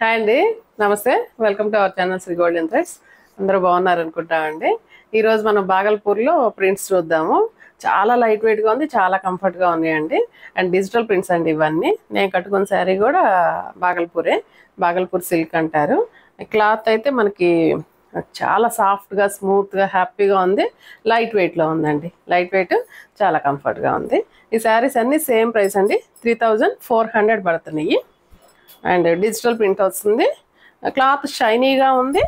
Hi అండి, నమస్తే. Welcome to our channel Sri golden threads. అందరూ బాగున్నారు అనుకుంటామండి. ఈరోజు మనం బాగల్పూర్లో ప్రింట్స్ చూద్దాము. చాలా లైట్ వెయిట్గా ఉంది, చాలా కంఫర్ట్గా ఉన్నాయండి. అండ్ డిజిటల్ ప్రింట్స్ అండి ఇవన్నీ. నేను కట్టుకున్న శారీ కూడా బాగల్పూర్ సిల్క్ అంటారు. క్లాత్ అయితే మనకి చాలా సాఫ్ట్గా, స్మూత్గా, హ్యాపీగా ఉంది. లైట్ వెయిట్లో ఉందండి. లైట్ వెయిట్, చాలా కంఫర్ట్గా ఉంది. ఈ శారీస్ అన్నీ సేమ్ ప్రైస్ అండి, 3400 పడుతున్నాయి. అండ్ డిజిటల్ ప్రింట్ వస్తుంది. క్లాత్ షైనీగా ఉంది.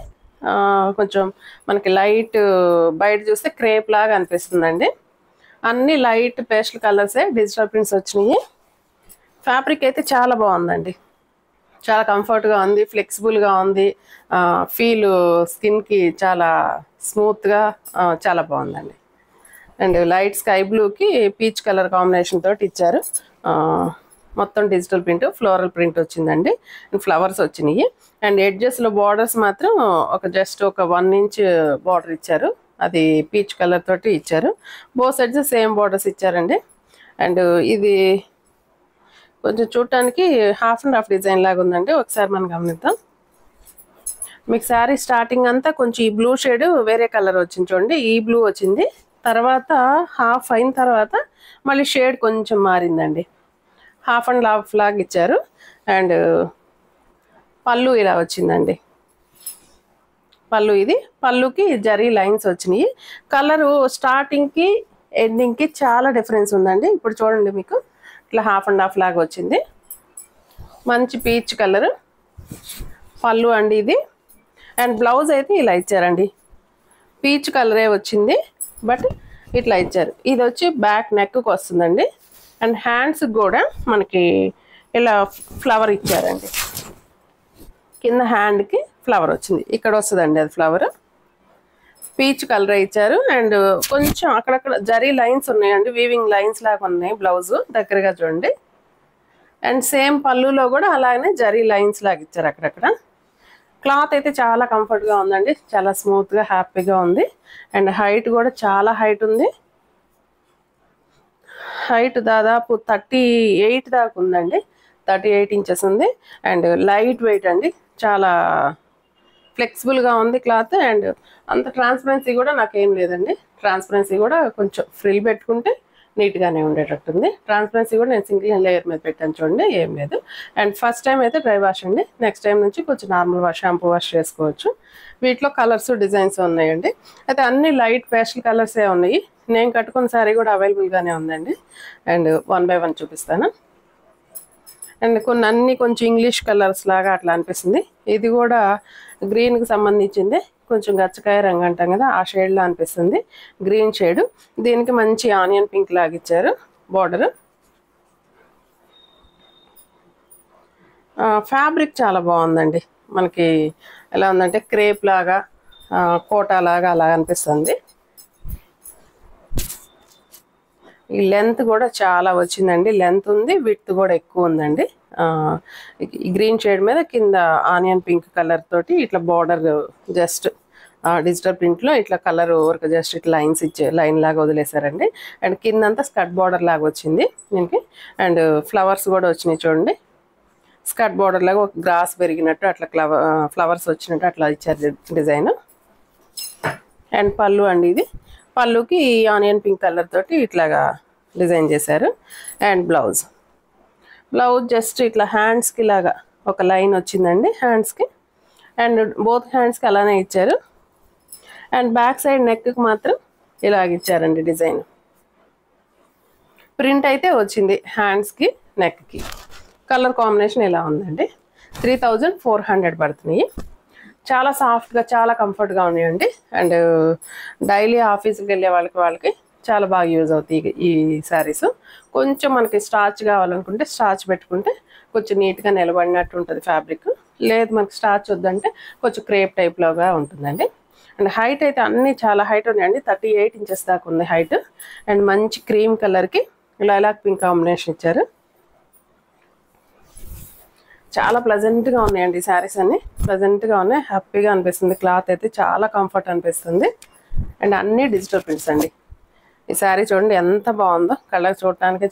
కొంచెం మనకి లైట్ బయట చూస్తే క్రేప్ లాగా అనిపిస్తుందండి. అన్ని లైట్ పేస్టల్ కలర్సే డిజిటల్ ప్రింట్స్ వచ్చినాయి. ఫ్యాబ్రిక్ అయితే చాలా బాగుందండి, చాలా కంఫర్ట్గా ఉంది, ఫ్లెక్సిబుల్గా ఉంది. ఫీల్ స్కిన్కి చాలా స్మూత్గా చాలా బాగుందండి. అండ్ లైట్ స్కై బ్లూకి పీచ్ కలర్ కాంబినేషన్ తోటి ఇచ్చారు. మొత్తం డిజిటల్ ప్రింట్, ఫ్లోరల్ ప్రింట్ వచ్చిందండి. అండ్ ఫ్లవర్స్ వచ్చినాయి. అండ్ ఎడ్జెస్లో బార్డర్స్ మాత్రం జస్ట్ ఒక 1 ఇంచ్ బార్డర్ ఇచ్చారు. అది పీచ్ కలర్ తోటి ఇచ్చారు. బోత్ సైడ్స్ సేమ్ బార్డర్స్ ఇచ్చారండి. అండ్ ఇది కొంచెం చూడటానికి హాఫ్ అండ్ హాఫ్ డిజైన్ లాగా ఉందండి. ఒకసారి మనం గమనిద్దాం. మీకు శారీ స్టార్టింగ్ అంతా కొంచెం ఈ బ్లూ షేడ్ వేరే కలర్ వచ్చింది చూడండి. ఈ బ్లూ వచ్చింది. తర్వాత హాఫ్ అయిన తర్వాత మళ్ళీ షేడ్ కొంచెం మారిందండి. హాఫ్ అండ్ హాఫ్ లాగా ఇచ్చారు. అండ్ పళ్ళు ఇలా వచ్చిందండి. పళ్ళుకి జరీ లైన్స్ వచ్చినాయి. కలరు స్టార్టింగ్కి ఎండింగ్కి చాలా డిఫరెన్స్ ఉందండి. ఇప్పుడు చూడండి, మీకు ఇట్లా హాఫ్ అండ్ హాఫ్ లాగా వచ్చింది. మంచి పీచ్ కలరు పళ్ళు అండి ఇది. అండ్ బ్లౌజ్ అయితే ఇలా ఇచ్చారండి. పీచ్ కలరే వచ్చింది, బట్ ఇట్లా ఇచ్చారు. ఇది వచ్చి బ్యాక్ నెక్కి వస్తుందండి. అండ్ హ్యాండ్స్ కూడా మనకి ఇలా ఫ్లవర్ ఇచ్చారండి. కింద హ్యాండ్కి ఫ్లవర్ వచ్చింది, ఇక్కడ వస్తుందండి అది ఫ్లవర్. పీచ్ కలర్ ఇచ్చారు. అండ్ కొంచెం అక్కడక్కడ జరీ లైన్స్ ఉన్నాయండి, వీవింగ్ లైన్స్ లాగా ఉన్నాయి. బ్లౌజ్ దగ్గరగా చూడండి. అండ్ సేమ్ పళ్ళులో కూడా అలాగనే జరీ లైన్స్ లాగా ఇచ్చారు అక్కడక్కడ. క్లాత్ అయితే చాలా కంఫర్ట్గా ఉందండి, చాలా స్మూత్గా, హ్యాపీగా ఉంది. అండ్ హైట్ కూడా చాలా హైట్ ఉంది. హైట్ దాదాపు 38 దాకా ఉందండి. 38 ఇంచెస్ ఉంది. అండ్ లైట్ వెయిట్ అండి, చాలా ఫ్లెక్సిబుల్గా ఉంది క్లాత్. అండ్ అంత ట్రాన్స్పరెన్సీ కూడా నాకేం లేదండి. ట్రాన్స్పరెన్సీ కూడా కొంచెం ఫ్రిల్ పెట్టుకుంటే నీట్గానే ఉండేటట్టుంది. ట్రాన్స్పరెన్సీ కూడా నేను సింగిల్ లేయర్ మీద పెట్టాను చూడండి, ఏం లేదు. అండ్ ఫస్ట్ టైం అయితే డ్రై వాష్ అండి. నెక్స్ట్ టైం నుంచి కొంచెం నార్మల్ వాష్, షాంపూ వాష్ చేసుకోవచ్చు. వీటిలో కలర్స్, డిజైన్స్ ఉన్నాయండి. అయితే అన్ని లైట్ పేస్టల్ కలర్సే ఉన్నాయి. నేను కట్టుకున్న శారీ కూడా అవైలబుల్గానే ఉందండి. అండ్ 1 బై 1 చూపిస్తాను. అండ్ అన్ని కొంచెం ఇంగ్లీష్ కలర్స్ లాగా అట్లా అనిపిస్తుంది. ఇది కూడా గ్రీన్కి సంబంధించింది, కొంచెం గచ్చకాయ రంగు అంటాం కదా, ఆ షేడ్లో అనిపిస్తుంది. Green shade. దీనికి మంచి ఆనియన్ పింక్ లాగా ఇచ్చారు బార్డర్. ఫ్యాబ్రిక్ చాలా బాగుందండి. మనకి ఎలా ఉందంటే క్రేప్ లాగా, కోటా లాగా అలా అనిపిస్తుంది. ఈ లెంత్ కూడా చాలా వచ్చిందండి. లెంత్ ఉంది, విడ్త్ కూడా ఎక్కువ ఉందండి. ఈ గ్రీన్ షేడ్ మీద కింద ఆనియన్ పింక్ కలర్ తోటి ఇట్లా బార్డర్ జస్ట్ డిజిటల్ ప్రింట్లో ఇట్లా కలర్ వరకు జస్ట్ ఇట్లా లైన్స్ ఇచ్చే లైన్ లాగా వదిలేశారండి. అండ్ కిందంతా స్కర్ట్ బార్డర్ లాగా వచ్చింది దీనికి. అండ్ ఫ్లవర్స్ కూడా వచ్చినాయి చూడండి. స్కర్ట్ బార్డర్ లాగా ఒక గ్రాస్ పెరిగినట్టు అట్లా ఫ్లవర్స్ వచ్చినట్టు అట్లా ఇచ్చారు డిజైన్. అండ్ పళ్ళు అండి ఇది. పళ్ళుకి ఆనియన్ పింక్ కలర్ తోటి ఇట్లాగా డిజైన్ చేశారు. అండ్ బ్లౌజ్ జస్ట్ ఇట్లా హ్యాండ్స్కి లాగా ఒక లైన్ వచ్చిందండి హ్యాండ్స్కి. అండ్ బోత్ హ్యాండ్స్కి అలానే ఇచ్చారు. అండ్ బ్యాక్ సైడ్ నెక్కి మాత్రం ఇలాగ ఇచ్చారండి డిజైన్. ప్రింట్ అయితే వచ్చింది హ్యాండ్స్కి, నెక్కి. కలర్ కాంబినేషన్ ఇలా ఉందండి. 3400 పడుతున్నాయి. చాలా సాఫ్ట్గా, చాలా కంఫర్ట్గా ఉన్నాయండి. అండ్ డైలీ ఆఫీస్కి వెళ్ళే వాళ్ళకి చాలా బాగా యూజ్ అవుతాయి ఈ శారీస్. కొంచెం మనకి స్టార్చ్ కావాలనుకుంటే స్టార్చ్ పెట్టుకుంటే కొంచెం నీట్గా నిలబడినట్టు ఉంటుంది ఫ్యాబ్రిక్. లేదు మనకి స్టార్చ్ వద్దంటే కొంచెం క్రేప్ టైప్లోగా ఉంటుందండి. అండ్ హైట్ అయితే అన్నీ చాలా హైట్ ఉన్నాయండి. 38 ఇంచెస్ దాకా ఉంది హైట్. అండ్ మంచి క్రీమ్ కలర్కి లైలాక్ పింక్ కాంబినేషన్ ఇచ్చారు. చాలా ప్లెజెంట్గా ఉన్నాయండి ఈ శారీస్ అన్ని. ప్లెజెంట్గా ఉన్నాయి, హ్యాపీగా అనిపిస్తుంది. క్లాత్ అయితే చాలా కంఫర్ట్ అనిపిస్తుంది. అండ్ అన్నీ డిజిటల్ ప్రింట్స్ అండి. ఈ శారీ చూడండి ఎంత బాగుందో, కలర్ చూడటానికి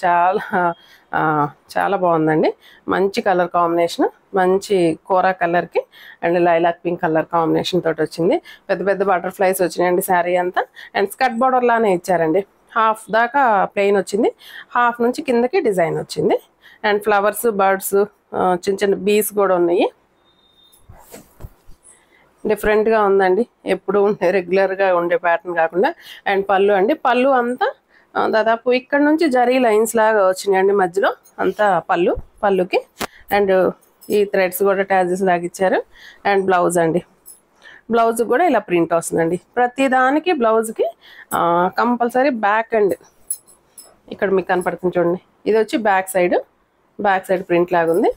చాలా బాగుందండి. మంచి కలర్ కాంబినేషన్, మంచి కోరా కలర్కి and lilac pink colour combination తోటి వచ్చింది. పెద్ద పెద్ద బటర్ఫ్లైస్ వచ్చినాయండి శారీ అంతా. అండ్ స్కర్ట్ బార్డర్ లానే ఇచ్చారండి. హాఫ్ దాకా ప్లెయిన్ వచ్చింది, హాఫ్ నుంచి కిందకి డిజైన్ వచ్చింది. అండ్ ఫ్లవర్స్, బర్డ్స్, చిన్న చిన్న బీస్ కూడా ఉన్నాయి. డిఫరెంట్గా ఉందండి, ఎప్పుడు ఉండే రెగ్యులర్గా ఉండే ప్యాటర్న్ కాకుండా. అండ్ పళ్ళు అండి, పళ్ళు అంతా దాదాపు ఇక్కడ నుంచి జరీ లైన్స్ లాగా వచ్చినాయండి మధ్యలో అంతా పళ్ళుకి. అండ్ ఈ థ్రెడ్స్ కూడా ట్యాజెస్ లాగా ఇచ్చారు. అండ్ బ్లౌజ్ అండి, బ్లౌజ్ కూడా ఇలా ప్రింట్ వస్తుందండి. ప్రతి దానికి బ్లౌజ్కి కంపల్సరీ బ్యాక్ అండ్ ఇక్కడ మీకు కనపడుతుంది చూడండి, ఇది వచ్చి బ్యాక్ సైడ్ ప్రింట్ లాగా ఉంది.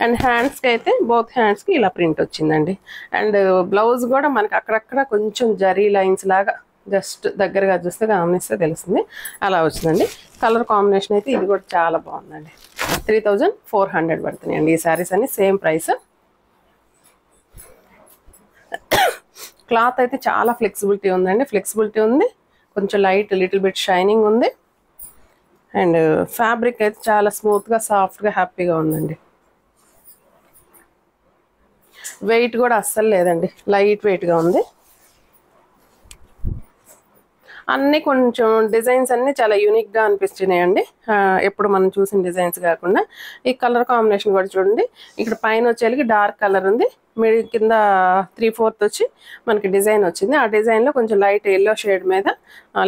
అండ్ హ్యాండ్స్కి అయితే బోత్ హ్యాండ్స్కి ఇలా ప్రింట్ వచ్చిందండి. అండ్ బ్లౌజ్ కూడా మనకి అక్కడక్కడ కొంచెం జరీ లైన్స్ లాగా జస్ట్ దగ్గరగా చూస్తే గమనిస్తే తెలుస్తుంది, అలా వచ్చిందండి. కలర్ కాంబినేషన్ అయితే ఇది కూడా చాలా బాగుందండి. 3400 పడుతున్నాయండి ఈ శారీస్ అన్ని, సేమ్ ప్రైస్. క్లాత్ అయితే చాలా ఫ్లెక్సిబిలిటీ ఉందండి, కొంచెం లైట్ లిటిల్ బిట్ షైనింగ్ ఉంది. అండ్ ఫ్యాబ్రిక్ అయితే చాలా స్మూత్గా, సాఫ్ట్గా, హ్యాపీగా ఉందండి. వెయిట్ కూడా అస్సలు లేదండి, లైట్ వెయిట్గా ఉంది. అన్నీ కొంచెం డిజైన్స్ అన్నీ చాలా యూనిక్గా అనిపిస్తున్నాయండి, ఎప్పుడు మనం చూసిన డిజైన్స్ కాకుండా. ఈ కలర్ కాంబినేషన్ కూడా చూడండి, ఇక్కడ పైన వచ్చేసరికి డార్క్ కలర్ ఉంది, మిడిల్ కింద 3/4 వచ్చి మనకి డిజైన్ వచ్చింది. ఆ డిజైన్లో కొంచెం లైట్ ఎల్లో షేడ్ మీద,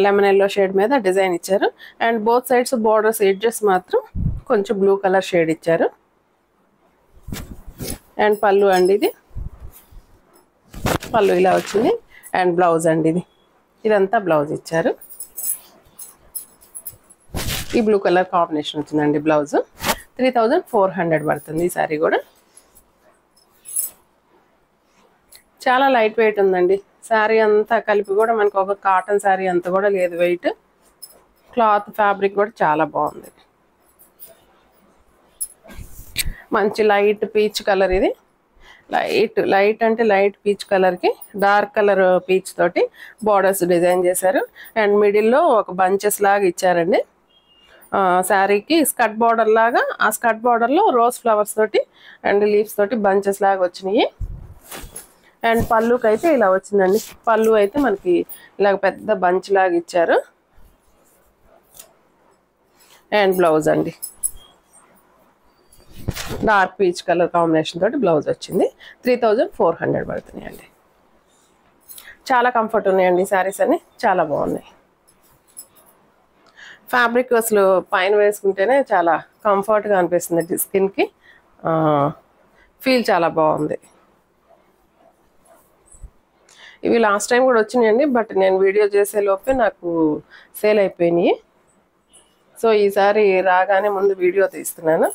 లెమన్ ఎల్లో షేడ్ మీద డిజైన్ ఇచ్చారు. And both sides borders edges మాత్రం కొంచెం బ్లూ కలర్ షేడ్ ఇచ్చారు. అండ్ పళ్ళు అండి, పళ్ళు ఇలా వచ్చింది. అండ్ బ్లౌజ్ అండి, ఇదంతా బ్లౌజ్ ఇచ్చారు. ఈ బ్లూ కలర్ కాంబినేషన్ వచ్చిందండి బ్లౌజ్. 3400 పడుతుంది ఈ శారీ కూడా. చాలా లైట్ వెయిట్ ఉందండి శారీ అంతా కలిపి కూడా, మనకు ఒక కాటన్ శారీ అంతా కూడా లేదు వెయిట్. క్లాత్ ఫ్యాబ్రిక్ కూడా చాలా బాగుంది. మంచి లైట్ పీచ్ కలర్, ఇది లైట్ అంటే లైట్ పీచ్ కలర్కి డార్క్ కలర్ పీచ్ తోటి బార్డర్స్ డిజైన్ చేశారు. అండ్ మిడిల్లో ఒక బంచెస్ లాగా ఇచ్చారండి శారీకి. స్కర్ట్ బార్డర్ లాగా, ఆ స్కర్ట్ బార్డర్లో రోజ్ ఫ్లవర్స్ తోటి అండ్ లీవ్స్ తోటి బంచెస్ లాగా వచ్చినాయి. అండ్ పళ్ళుకి అయితే ఇలా వచ్చిందండి, పళ్ళు అయితే మనకి ఇలాగ పెద్ద బంచ్ లాగా ఇచ్చారు. అండ్ బ్లౌజ్ అండి, డార్క్ పీచ్ కలర్ కాంబినేషన్ తోటి బ్లౌజ్ వచ్చింది. 3400 పడుతున్నాయండి. చాలా కంఫర్ట్ ఉన్నాయండి శారీస్ అన్ని, చాలా బాగున్నాయి. ఫ్యాబ్రిక్ అసలు పైన వేసుకుంటేనే చాలా కంఫర్ట్గా అనిపిస్తుంది, స్కిన్కి ఫీల్ చాలా బాగుంది. ఇవి లాస్ట్ టైం కూడా వచ్చినాయండి, బట్ నేను వీడియో చేసే లోపే నాకు సేల్ అయిపోయినాయి. సో ఈసారి రాగానే ముందు వీడియో తీస్తున్నాను.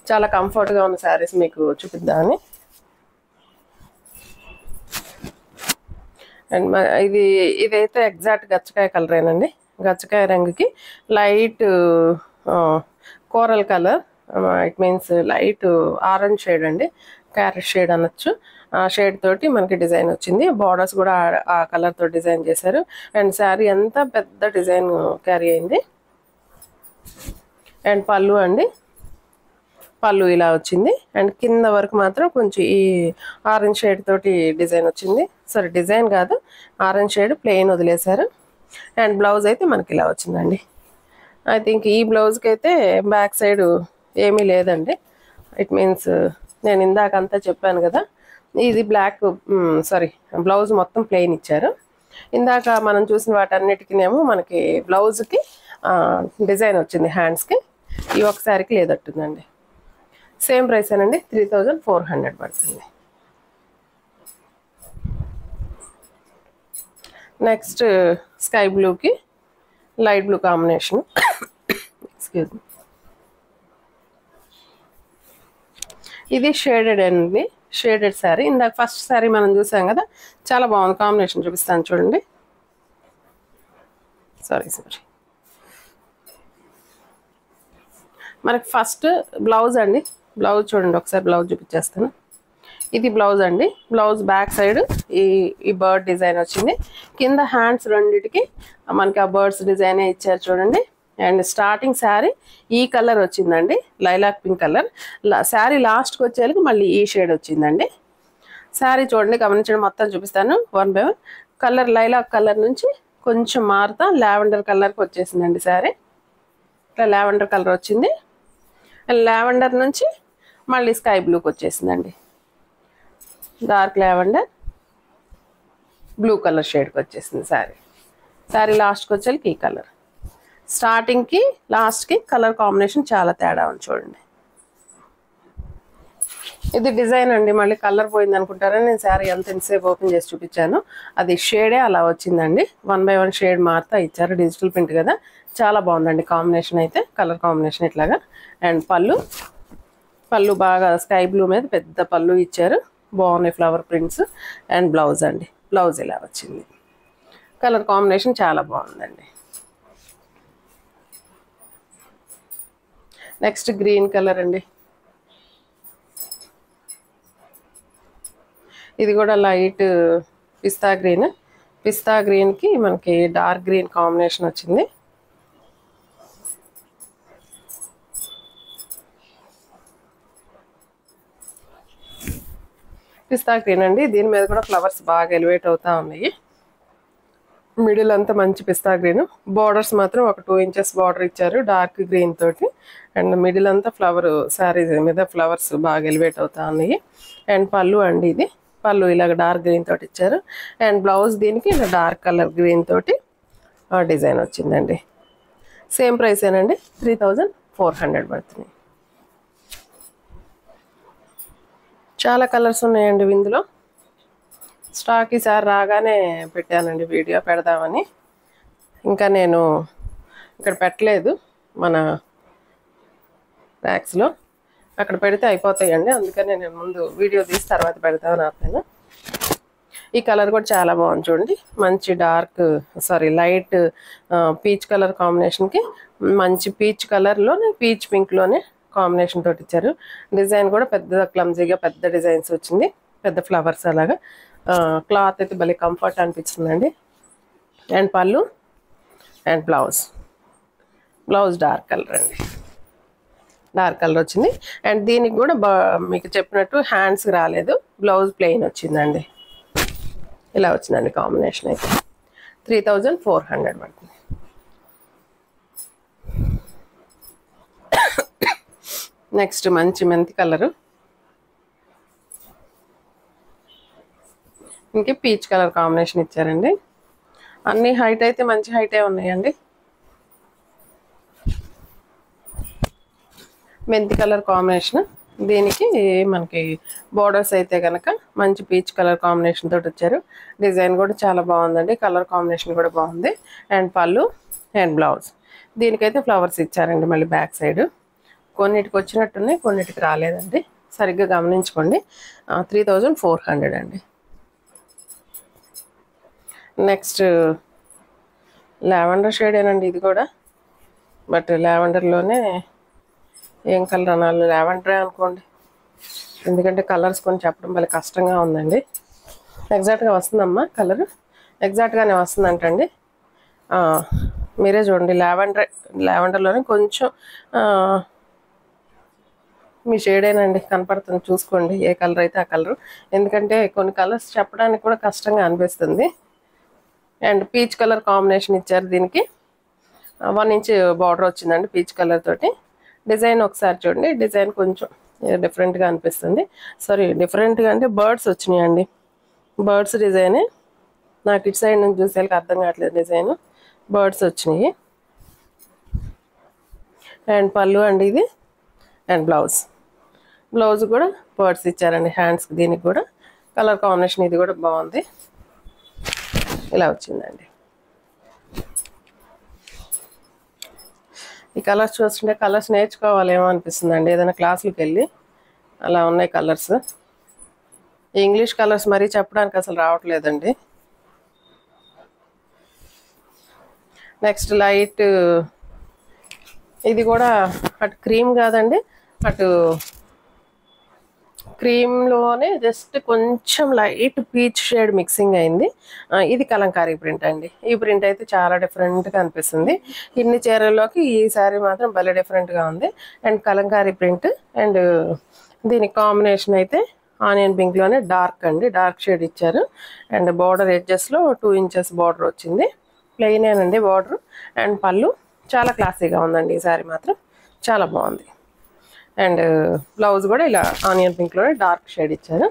చాలా కంఫర్ట్గా ఉన్న శారీస్ మీకు చూపిద్దామని. అండ్ ఇదైతే ఎగ్జాక్ట్ గచ్చకాయ కలరేనండి, గచ్చకాయ రంగుకి light coral colour, it means light orange shade అండి, క్యారెట్ షేడ్ అనొచ్చు. ఆ షేడ్ తోటి మనకి డిజైన్ వచ్చింది. బార్డర్స్ కూడా ఆ కలర్ తోటి డిజైన్ చేశారు. అండ్ శారీ అంతా పెద్ద డిజైన్ క్యారీ అయింది. అండ్ పళ్ళు అండి, పళ్ళు ఇలా వచ్చింది. అండ్ కింద వరకు మాత్రం కొంచెం ఈ ఆరెంజ్ షేడ్ తోటి డిజైన్ వచ్చింది. సారీ, డిజైన్ కాదు, ఆరెంజ్ షేడ్ ప్లెయిన్ వదిలేశారు. అండ్ బ్లౌజ్ అయితే మనకి ఇలా వచ్చిందండి. ఐ థింక్ ఈ బ్లౌజ్కి అయితే బ్యాక్ సైడ్ ఏమీ లేదండి. ఇట్ మీన్స్ నేను ఇందాకంతా చెప్పాను కదా, ఇది బ్లాక్, సారీ, బ్లౌజ్ మొత్తం ప్లెయిన్ ఇచ్చారు. ఇందాక మనం చూసిన వాటన్నిటికినేమో మనకి బ్లౌజ్కి డిజైన్ వచ్చింది హ్యాండ్స్కి. ఈ ఒక శారీకి లేదట్టుందండి. సేమ్ ప్రైస్ అనండి, 3400 పడుతుంది. నెక్స్ట్ స్కై బ్లూకి light blue combination, excuse me, ఇది షేడెడ్ అండి, షేడెడ్ శారీ. ఇందాక ఫస్ట్ శారీ మనం చూసాం కదా, చాలా బాగుంది కాంబినేషన్. చూపిస్తాను చూడండి. సారీ, మనకి ఫస్ట్ బ్లౌజ్ అండి, బ్లౌజ్ చూడండి ఒకసారి, బ్లౌజ్ చూపించేస్తాను. ఇది బ్లౌజ్ అండి. బ్లౌజ్ బ్యాక్ సైడ్ ఈ బర్డ్ డిజైన్ వచ్చింది. కింద హ్యాండ్స్ రెండిటికి మనకి ఆ బర్డ్స్ డిజైనే ఇచ్చారు చూడండి. అండ్ స్టార్టింగ్ శారీ ఈ కలర్ వచ్చిందండి, లైలాక్ పింక్ కలర్. శారీ లాస్ట్కి వచ్చేసరికి మళ్ళీ ఈ షేడ్ వచ్చిందండి. శారీ చూడండి, గమనించండి, మొత్తం చూపిస్తాను one by one. Colour lilac colour నుంచి కొంచెం మారుతా లావెండర్ కలర్కి వచ్చేసిందండి శారీ. ఇట్లా లావెండర్ కలర్ వచ్చింది. లావెండర్ నుంచి మళ్ళీ స్కై బ్లూకి వచ్చేసిందండి. డార్క్ లావెండర్ బ్లూ కలర్ షేడ్కి వచ్చేసింది శారీ. శారీ లాస్ట్కి వచ్చేసరికి ఈ కలర్. స్టార్టింగ్కి లాస్ట్కి కలర్ కాంబినేషన్ చాలా తేడా ఉంది చూడండి. ఇది డిజైన్ అండి, మళ్ళీ కలర్ పోయింది అనుకుంటారని నేను శారీ అంత ఎంతసేపు ఓపెన్ చేసి చూపించాను. అది షేడే అలా వచ్చిందండి. వన్ బై వన్ షేడ్ మారుతా ఇచ్చారు. డిజిటల్ ప్రింట్ కదా, చాలా బాగుందండి కాంబినేషన్ అయితే, కలర్ కాంబినేషన్ ఇట్లాగా. అండ్ పళ్ళు బాగా స్కై బ్లూ మీద పెద్ద పళ్ళు ఇచ్చారు, బాగున్నాయి ఫ్లవర్ ప్రింట్స్. అండ్ బ్లౌజ్ అండి, బ్లౌజ్ ఇలా వచ్చింది. కలర్ కాంబినేషన్ చాలా బాగుందండి. నెక్స్ట్ గ్రీన్ కలర్ అండి. ఇది కూడా లైట్ పిస్తా గ్రీన్. పిస్తా గ్రీన్కి మనకి డార్క్ గ్రీన్ కాంబినేషన్ వచ్చింది. పిస్తా గ్రీన్ అండి. దీని మీద కూడా ఫ్లవర్స్ బాగా ఎలివేట్ అవుతా ఉన్నాయి. మిడిల్ అంతా మంచి పిస్తా గ్రీన్. బార్డర్స్ మాత్రం ఒక 2 ఇంచెస్ బార్డర్ ఇచ్చారు డార్క్ గ్రీన్ తోటి. అండ్ మిడిల్ అంతా ఫ్లవర్ శారీ మీద ఫ్లవర్స్ బాగా ఎలివేట్ అవుతా ఉన్నాయి. అండ్ పళ్ళు అండి, ఇది పళ్ళు ఇలాగ డార్క్ గ్రీన్ తోటి ఇచ్చారు. అండ్ బ్లౌజ్ దీనికి ఇలా డార్క్ కలర్ గ్రీన్ తోటి డిజైన్ వచ్చిందండి. సేమ్ ప్రైస్ ఏనండి, 3400 పడుతుంది. చాలా కలర్స్ ఉన్నాయండి ఇందులో. స్టాక్ ఈసారి రాగానే పెట్టానండి వీడియో పెడదామని. ఇంకా నేను ఇక్కడ పెట్టలేదు మన ర్యాక్స్లో, అక్కడ పెడితే అయిపోతాయండి. అందుకని నేను ముందు వీడియో తీసి తర్వాత పెడతామని ఆపాను. ఈ కలర్ కూడా చాలా బాగుంది చూడండి. మంచి లైట్ పీచ్ కలర్ కాంబినేషన్కి మంచి పీచ్ కలర్లోనే పీచ్ పింక్లోనే కాంబినేషన్ తోటి ఇచ్చారు. డిజైన్ కూడా పెద్ద క్లమ్జీగా పెద్ద డిజైన్స్ వచ్చింది, పెద్ద ఫ్లవర్స్ అలాగా. క్లాత్ అయితే భలే కంఫర్ట్ అనిపిస్తుందండి. అండ్ పళ్ళు అండ్ బ్లౌజ్ డార్క్ కలర్ అండి, డార్క్ కలర్ వచ్చింది. అండ్ దీనికి కూడా మీకు చెప్పినట్టు హ్యాండ్స్ రాలేదు, బ్లౌజ్ ప్లెయిన్ వచ్చిందండి. ఇలా వచ్చిందండి కాంబినేషన్ అయితే. 3400 పడుతుంది. నెక్స్ట్ మంచి మెంతి కలరు, ఇంకే పీచ్ కలర్ కాంబినేషన్ ఇచ్చారండి. అన్ని హైట్ అయితే మంచి హైటే ఉన్నాయండి. మెంతి కలర్ కాంబినేషన్. దీనికి మనకి బోర్డర్స్ అయితే కనుక మంచి పీచ్ కలర్ కాంబినేషన్ తోటి వచ్చారు. డిజైన్ కూడా చాలా బాగుందండి, కలర్ కాంబినేషన్ కూడా బాగుంది. అండ్ పళ్ళు అండ్ బ్లౌజ్. దీనికైతే ఫ్లవర్స్ ఇచ్చారండి మళ్ళీ బ్యాక్ సైడ్. కొన్నిటికి వచ్చినట్టున్నాయి, కొన్నిటికి రాలేదండి, సరిగ్గా గమనించుకోండి. 3400 అండి. నెక్స్ట్ లావెండర్ షేడేనండి ఇది కూడా, బట్ లావెండర్లోనే ఏం కలర్ అనాలి, లావెండరే అనుకోండి, ఎందుకంటే కలర్స్ కొన్ని చెప్పడం వల్ల కష్టంగా ఉందండి. ఎగ్జాక్ట్గా వస్తుందమ్మా కలర్, ఎగ్జాక్ట్గానే వస్తుందంటండి. మీరే చూడండి, లావెండర్లోనే కొంచెం మీ షేడేనండి కనపడుతుంది, చూసుకోండి ఏ కలర్ అయితే ఆ కలరు, ఎందుకంటే కొన్ని కలర్స్ చెప్పడానికి కూడా కష్టంగా అనిపిస్తుంది. అండ్ పీచ్ కలర్ కాంబినేషన్ ఇచ్చారు. దీనికి 1 ఇంచ్ బార్డర్ వచ్చిందండి పీచ్ కలర్ తోటి. డిజైన్ ఒకసారి చూడండి, డిజైన్ కొంచెం డిఫరెంట్గా అనిపిస్తుంది. డిఫరెంట్గా అంటే బర్డ్స్ వచ్చినాయండి, బర్డ్స్ డిజైనే. నాకు ఇటు సైడ్ నుంచి చూసేళ్ళకి అర్థం కావట్లేదు, డిజైన్ బర్డ్స్ వచ్చినాయి. అండ్ పళ్ళు అండి ఇది. అండ్ బ్లౌజ్ కూడా బర్డ్స్ ఇచ్చారండి హ్యాండ్స్కి. దీనికి కూడా కలర్ కాంబినేషన్ ఇది కూడా బాగుంది, ఇలా వచ్చిందండి. ఈ కలర్స్ చూస్తుంటే కలర్స్ నేర్చుకోవాలేమో అనిపిస్తుందండి, ఏదైనా క్లాసులకు వెళ్ళి. అలా ఉన్నాయి కలర్స్. ఇంగ్లీష్ కలర్స్ మరీ చెప్పడానికి అసలు రావట్లేదండి. నెక్స్ట్ లైట్, ఇది కూడా అటు క్రీమ్ కాదండి, అటు క్రీమ్లోనే జస్ట్ కొంచెం లైట్ పీచ్ షేడ్ మిక్సింగ్ అయింది. ఇది కలంకారీ ప్రింట్ అండి. ఈ ప్రింట్ అయితే చాలా డిఫరెంట్గా అనిపిస్తుంది. ఇన్ని చీరల్లోకి ఈ శారీ మాత్రం భలే డిఫరెంట్గా ఉంది. అండ్ కలంకారీ ప్రింట్ అండ్ దీని కాంబినేషన్ అయితే ఆనియన్ పింక్లోనే డార్క్ అండి, డార్క్ షేడ్ ఇచ్చారు. అండ్ బార్డర్ ఎడ్జెస్లో 2 ఇంచెస్ బార్డర్ వచ్చింది. ప్లెయినేనండి బార్డర్. అండ్ పళ్ళు చాలా క్లాసీగా ఉందండి. ఈ శారీ మాత్రం చాలా బాగుంది. అండ్ బ్లౌజ్ కూడా ఇలా ఆనియన్ పింక్లోనే డార్క్ షేడ్ ఇచ్చారు.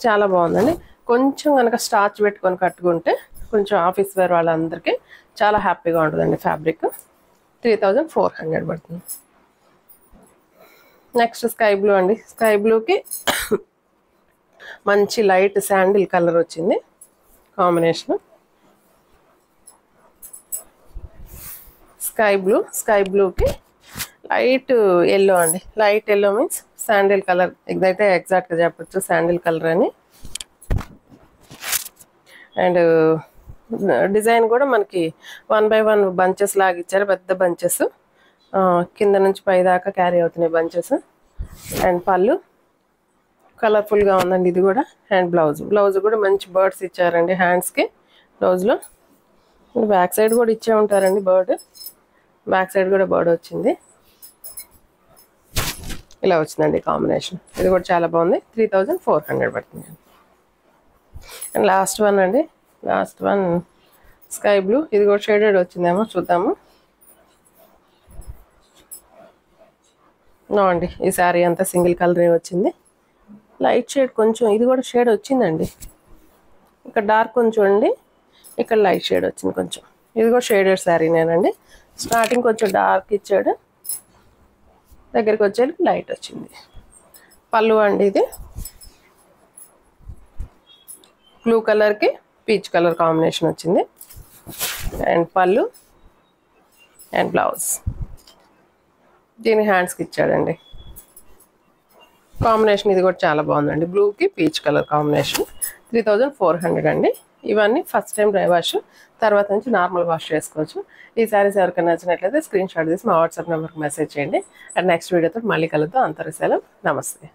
చాలా బాగుందండి. కొంచెం కనుక స్టార్చ్ పెట్టుకొని కట్టుకుంటే కొంచెం ఆఫీస్ వేర్ వాళ్ళందరికీ చాలా హ్యాపీగా ఉంటుందండి. ఫ్యాబ్రిక్ 3400 పడుతుంది. నెక్స్ట్ స్కై బ్లూ అండి. స్కై బ్లూకి మంచి లైట్ శాండిల్ కలర్ వచ్చింది కాంబినేషన్. స్కై బ్లూకి లైట్ ఎల్లో అండి. Light yellow means sandal colour. ఇదైతే ఎగ్జాక్ట్గా చెప్పచ్చు శాండిల్ కలర్ అని. అండ్ డిజైన్ కూడా మనకి 1 by 1 బంచెస్ లాగా ఇచ్చారు. పెద్ద బంచెస్ కింద నుంచి పై దాకా క్యారీ అవుతున్నాయి బంచెస్. అండ్ పళ్ళు కలర్ఫుల్గా ఉందండి ఇది కూడా. అండ్ బ్లౌజ్ కూడా మంచి బర్డ్స్ ఇచ్చారండి హ్యాండ్స్కి. బ్లౌజ్లో బ్యాక్ సైడ్ కూడా ఇచ్చే ఉంటారండి బర్డ్. బ్యాక్ సైడ్ కూడా బర్డ్ వచ్చింది. ఇలా వచ్చిందండి కాంబినేషన్. ఇది కూడా చాలా బాగుంది. 3400 పడుతుంది. అండ్ లాస్ట్ వన్ అండి. Last one sky blue. ఇది కూడా షేడెడ్ వచ్చిందేమో చూద్దాము. నో అండి, ఈ శారీ అంతా సింగిల్ కలరే వచ్చింది. లైట్ షేడ్ కొంచెం ఇది కూడా షేడ్ వచ్చిందండి. ఇక్కడ డార్క్ కొంచెం అండి, ఇక్కడ లైట్ షేడ్ వచ్చింది కొంచెం. ఇది కూడా షేడెడ్ శారీనేనండి. స్టార్టింగ్ కొంచెం డార్క్ ఇచ్చాడు, దగ్గరికి వచ్చేసరికి లైట్ వచ్చింది. పళ్ళు అండి ఇది బ్లూ కలర్కి పీచ్ కలర్ కాంబినేషన్ వచ్చింది. అండ్ పళ్ళు అండ్ బ్లౌజ్ దీని హ్యాండ్స్కి ఇచ్చాడండి కాంబినేషన్. ఇది కూడా చాలా బాగుందండి. బ్లూకి పీచ్ కలర్ కాంబినేషన్. 3400 అండి. ఇవన్నీ ఫస్ట్ టైం డ్రై వాష్, తర్వాత నుంచి నార్మల్ వాష్ చేసుకోవచ్చు. ఈ శారీస్ ఎవరికైనా నచ్చినట్లయితే స్క్రీన్ షాట్ తీసి మా వాట్సాప్ నెంబర్కి మెసేజ్ చేయండి. అండ్ నెక్స్ట్ వీడియోతో మళ్ళీ కలుద్దాం. అంతవరకు సెలవు. నమస్తే.